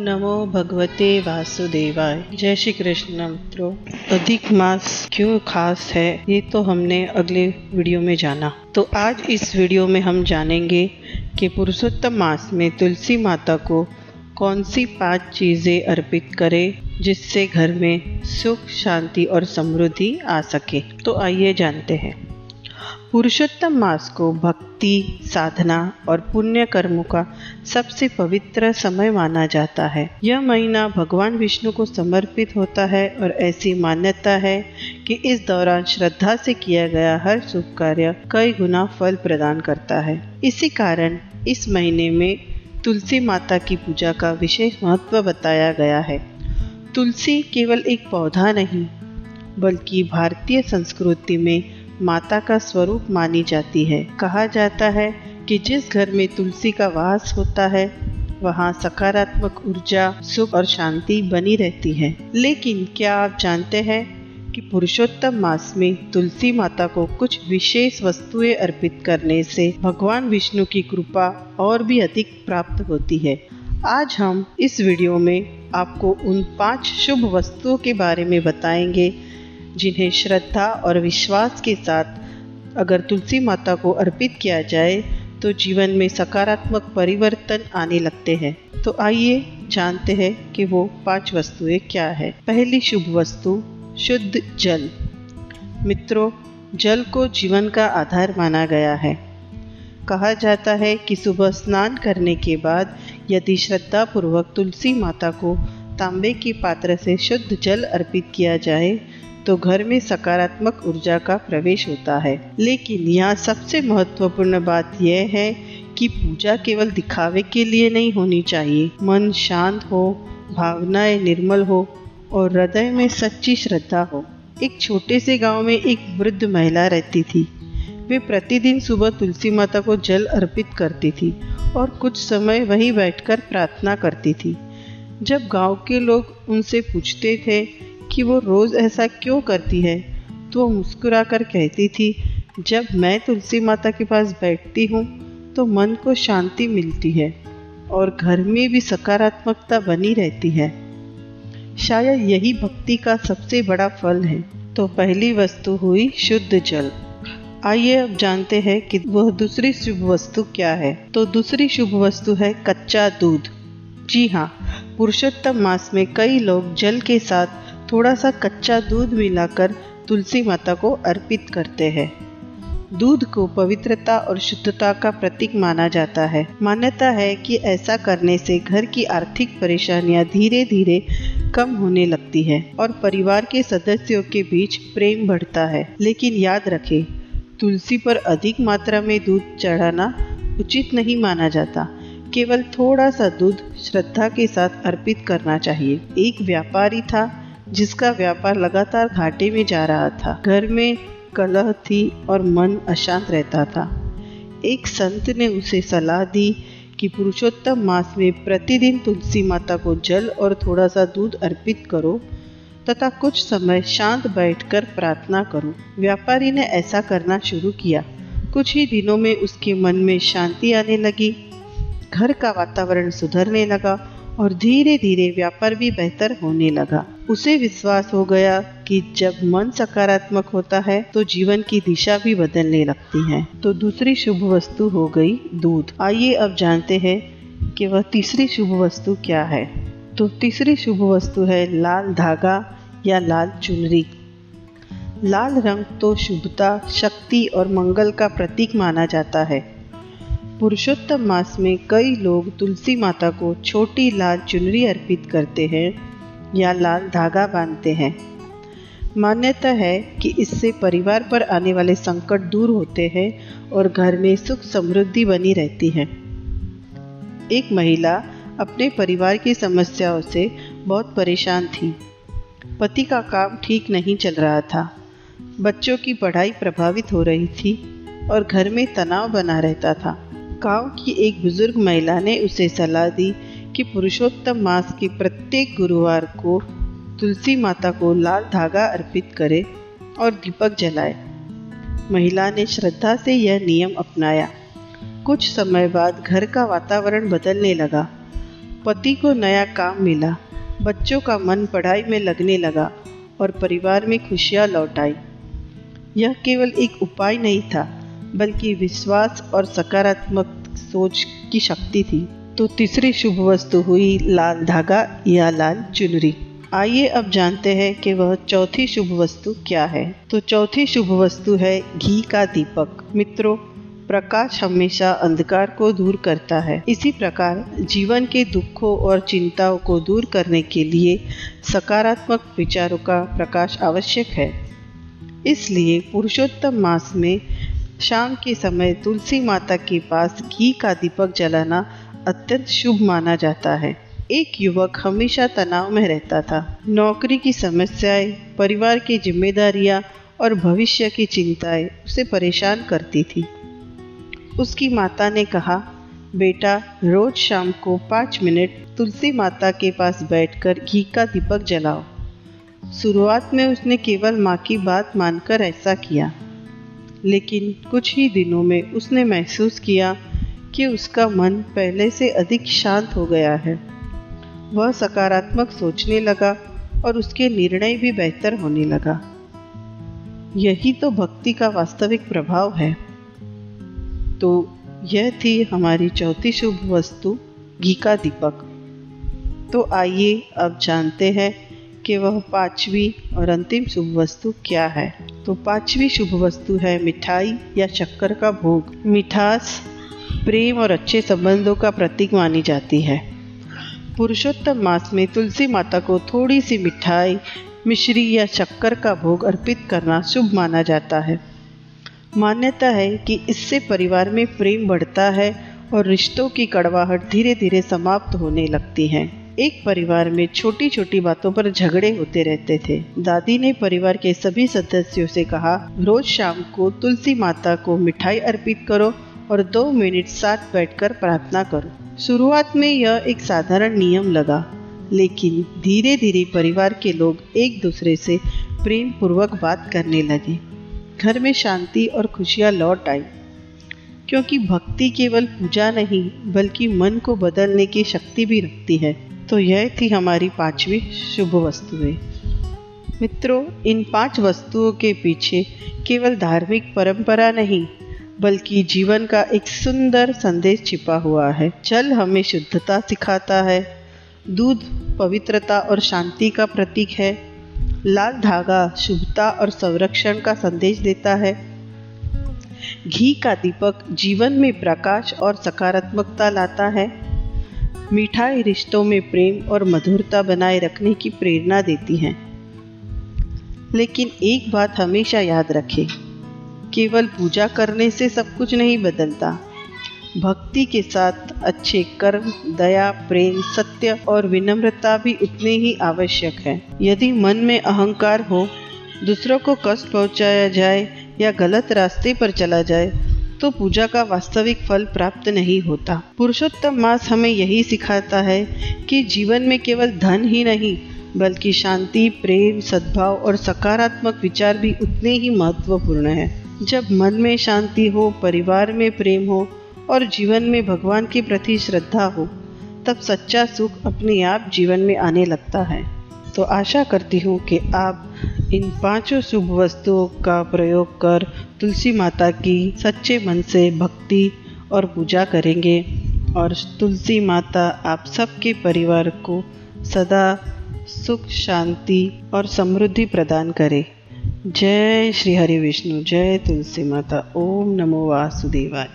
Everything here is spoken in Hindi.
नमो भगवते वासुदेवाय। जय श्री कृष्ण मित्रों। अधिक मास क्यों खास है ये तो हमने अगले वीडियो में जाना। तो आज इस वीडियो में हम जानेंगे कि पुरुषोत्तम मास में तुलसी माता को कौन सी 5 चीज़ें अर्पित करें जिससे घर में सुख, शांति और समृद्धि आ सके। तो आइए जानते हैं। पुरुषोत्तम मास को भक्ति, साधना और पुण्य कर्मों का सबसे पवित्र समय माना जाता है। यह महीना भगवान विष्णु को समर्पित होता है और ऐसी मान्यता है कि इस दौरान श्रद्धा से किया गया हर शुभ कार्य कई गुना फल प्रदान करता है। इसी कारण इस महीने में तुलसी माता की पूजा का विशेष महत्व बताया गया है। तुलसी केवल एक पौधा नहीं बल्कि भारतीय संस्कृति में माता का स्वरूप मानी जाती है। कहा जाता है कि जिस घर में तुलसी का वास होता है वहाँ सकारात्मक ऊर्जा, सुख और शांति बनी रहती है। लेकिन क्या आप जानते हैं कि पुरुषोत्तम मास में तुलसी माता को कुछ विशेष वस्तुएं अर्पित करने से भगवान विष्णु की कृपा और भी अधिक प्राप्त होती है। आज हम इस वीडियो में आपको उन 5 शुभ वस्तुओं के बारे में बताएंगे जिन्हें श्रद्धा और विश्वास के साथ अगर तुलसी माता को अर्पित किया जाए तो जीवन में सकारात्मक परिवर्तन आने लगते हैं। तो आइए जानते हैं कि वो 5 वस्तुएं क्या है। पहली शुभ वस्तु, शुद्ध जल। मित्रों, जल को जीवन का आधार माना गया है। कहा जाता है कि सुबह स्नान करने के बाद यदि श्रद्धापूर्वक तुलसी माता को तांबे के पात्र से शुद्ध जल अर्पित किया जाए तो घर में सकारात्मक ऊर्जा का प्रवेश होता है। लेकिन यहाँ सबसे महत्वपूर्ण बात यह है कि पूजा केवल दिखावे के लिए नहीं होनी चाहिए। मन शांत हो, भावनाएं निर्मल हो और हृदय में सच्ची श्रद्धा हो। एक छोटे से गांव में एक वृद्ध महिला रहती थी। वे प्रतिदिन सुबह तुलसी माता को जल अर्पित करती थी और कुछ समय वहीं बैठकर प्रार्थना करती थी। जब गांव के लोग उनसे पूछते थे कि वो रोज़ ऐसा क्यों करती है तो वो मुस्कुराकर कहती थी, जब मैं तुलसी माता के पास बैठती हूँ तो मन को शांति मिलती है और घर में भी सकारात्मकता बनी रहती है। शायद यही भक्ति का सबसे बड़ा फल है। तो पहली वस्तु हुई शुद्ध जल। आइए अब जानते हैं कि वह दूसरी शुभ वस्तु क्या है। तो दूसरी शुभ वस्तु है कच्चा दूध। जी हाँ, पुरुषोत्तम मास में कई लोग जल के साथ थोड़ा सा कच्चा दूध मिलाकर तुलसी माता को अर्पित करते हैं। दूध को पवित्रता और शुद्धता का प्रतीक माना जाता है। मान्यता है कि ऐसा करने से घर की आर्थिक परेशानियां धीरे धीरे कम होने लगती है और परिवार के सदस्यों के बीच प्रेम बढ़ता है। लेकिन याद रखें, तुलसी पर अधिक मात्रा में दूध चढ़ाना उचित नहीं माना जाता। केवल थोड़ा सा दूध श्रद्धा के साथ अर्पित करना चाहिए। एक व्यापारी था जिसका व्यापार लगातार घाटे में जा रहा था। घर में कलह थी और मन अशांत रहता था। एक संत ने उसे सलाह दी कि पुरुषोत्तम मास में प्रतिदिन तुलसी माता को जल और थोड़ा सा दूध अर्पित करो तथा कुछ समय शांत बैठकर प्रार्थना करो। व्यापारी ने ऐसा करना शुरू किया। कुछ ही दिनों में उसके मन में शांति आने लगी, घर का वातावरण सुधरने लगा और धीरे धीरे व्यापार भी बेहतर होने लगा। उसे विश्वास हो गया कि जब मन सकारात्मक होता है तो जीवन की दिशा भी बदलने लगती है। तो दूसरी शुभ वस्तु हो गई दूध। आइए अब जानते हैं कि वह तीसरी शुभ वस्तु क्या है। तो तीसरी शुभ वस्तु है लाल धागा या लाल चुनरी। लाल रंग तो शुभता, शक्ति और मंगल का प्रतीक माना जाता है। पुरुषोत्तम मास में कई लोग तुलसी माता को छोटी लाल चुनरी अर्पित करते हैं या लाल धागा बांधते हैं। मान्यता है कि इससे परिवार पर आने वाले संकट दूर होते हैं और घर में सुख समृद्धि बनी रहती है। एक महिला अपने परिवार की समस्याओं से बहुत परेशान थी। पति का काम ठीक नहीं चल रहा था, बच्चों की पढ़ाई प्रभावित हो रही थी और घर में तनाव बना रहता था। गांव की एक बुजुर्ग महिला ने उसे सलाह दी कि पुरुषोत्तम मास के प्रत्येक गुरुवार को तुलसी माता को लाल धागा अर्पित करे और दीपक जलाए। महिला ने श्रद्धा से यह नियम अपनाया। कुछ समय बाद घर का वातावरण बदलने लगा। पति को नया काम मिला, बच्चों का मन पढ़ाई में लगने लगा और परिवार में खुशियां लौट आई। यह केवल एक उपाय नहीं था, बल्कि विश्वास और सकारात्मक सोच की शक्ति थी। तो तीसरी शुभ वस्तु हुई लाल धागा या लाल चुनरी। आइए अब जानते हैं कि वह चौथी शुभ वस्तु क्या है। तो चौथी शुभ वस्तु है घी का दीपक। मित्रों, प्रकाश हमेशा अंधकार को दूर करता है। इसी प्रकार जीवन के दुखों और चिंताओं को दूर करने के लिए सकारात्मक विचारों का प्रकाश आवश्यक है। इसलिए पुरुषोत्तम मास में शाम के समय तुलसी माता के पास घी का दीपक जलाना अत्यंत शुभ माना जाता है। एक युवक हमेशा तनाव में रहता था। नौकरी की समस्याएं, परिवार की जिम्मेदारियां और भविष्य की चिंताएं उसे परेशान करती थी। उसकी माता ने कहा, बेटा, रोज शाम को 5 मिनट तुलसी माता के पास बैठकर घी का दीपक जलाओ। शुरुआत में उसने केवल माँ की बात मानकर ऐसा किया, लेकिन कुछ ही दिनों में उसने महसूस किया कि उसका मन पहले से अधिक शांत हो गया है। वह सकारात्मक सोचने लगा और उसके निर्णय भी बेहतर होने लगा। यही तो भक्ति का वास्तविक प्रभाव है। तो यह थी हमारी चौथी शुभ वस्तु, घी का दीपक। तो आइए अब जानते हैं कि वह पांचवी और अंतिम शुभ वस्तु क्या है। तो पांचवी शुभ वस्तु है मिठाई या शक्कर का भोग। मिठास प्रेम और अच्छे संबंधों का प्रतीक मानी जाती है। पुरुषोत्तम मास में तुलसी माता को थोड़ी सी मिठाई, मिश्री या शक्कर का भोग अर्पित करना शुभ माना जाता है। मान्यता है कि इससे परिवार में प्रेम बढ़ता है और रिश्तों की कड़वाहट धीरे धीरे समाप्त होने लगती है। एक परिवार में छोटी छोटी बातों पर झगड़े होते रहते थे। दादी ने परिवार के सभी सदस्यों से कहा, रोज शाम को तुलसी माता को मिठाई अर्पित करो और 2 मिनट साथ बैठकर प्रार्थना करो। शुरुआत में यह एक साधारण नियम लगा, लेकिन धीरे धीरे परिवार के लोग एक दूसरे से प्रेम पूर्वक बात करने लगे। घर में शांति और खुशियां लौट आई, क्योंकि भक्ति केवल पूजा नहीं बल्कि मन को बदलने की शक्ति भी रखती है। तो यह थी हमारी पांचवी शुभ वस्तुएं। मित्रों, इन 5 वस्तुओं के पीछे केवल धार्मिक परंपरा नहीं बल्कि जीवन का एक सुंदर संदेश छिपा हुआ है। जल हमें शुद्धता सिखाता है, दूध पवित्रता और शांति का प्रतीक है, लाल धागा शुभता और संरक्षण का संदेश देता है, घी का दीपक जीवन में प्रकाश और सकारात्मकता लाता है, मिठाई रिश्तों में प्रेम और मधुरता बनाए रखने की प्रेरणा देती है। लेकिन एक बात हमेशा याद रखें, केवल पूजा करने से सब कुछ नहीं बदलता। भक्ति के साथ अच्छे कर्म, दया, प्रेम, सत्य और विनम्रता भी उतने ही आवश्यक है। यदि मन में अहंकार हो, दूसरों को कष्ट पहुंचाया जाए या गलत रास्ते पर चला जाए, तो पूजा का वास्तविक फल प्राप्त नहीं होता। पुरुषोत्तम मास हमें यही सिखाता है कि जीवन में केवल धन ही नहीं बल्कि शांति, प्रेम, सद्भाव और सकारात्मक विचार भी उतने ही महत्वपूर्ण है। जब मन में शांति हो, परिवार में प्रेम हो और जीवन में भगवान के प्रति श्रद्धा हो, तब सच्चा सुख अपने आप जीवन में आने लगता है। तो आशा करती हूँ कि आप इन 5 शुभ वस्तुओं का प्रयोग कर तुलसी माता की सच्चे मन से भक्ति और पूजा करेंगे और तुलसी माता आप सबके परिवार को सदा सुख, शांति और समृद्धि प्रदान करे। जय श्री हरि विष्णु, जय तुलसी माता। ओम नमो वासुदेवाय।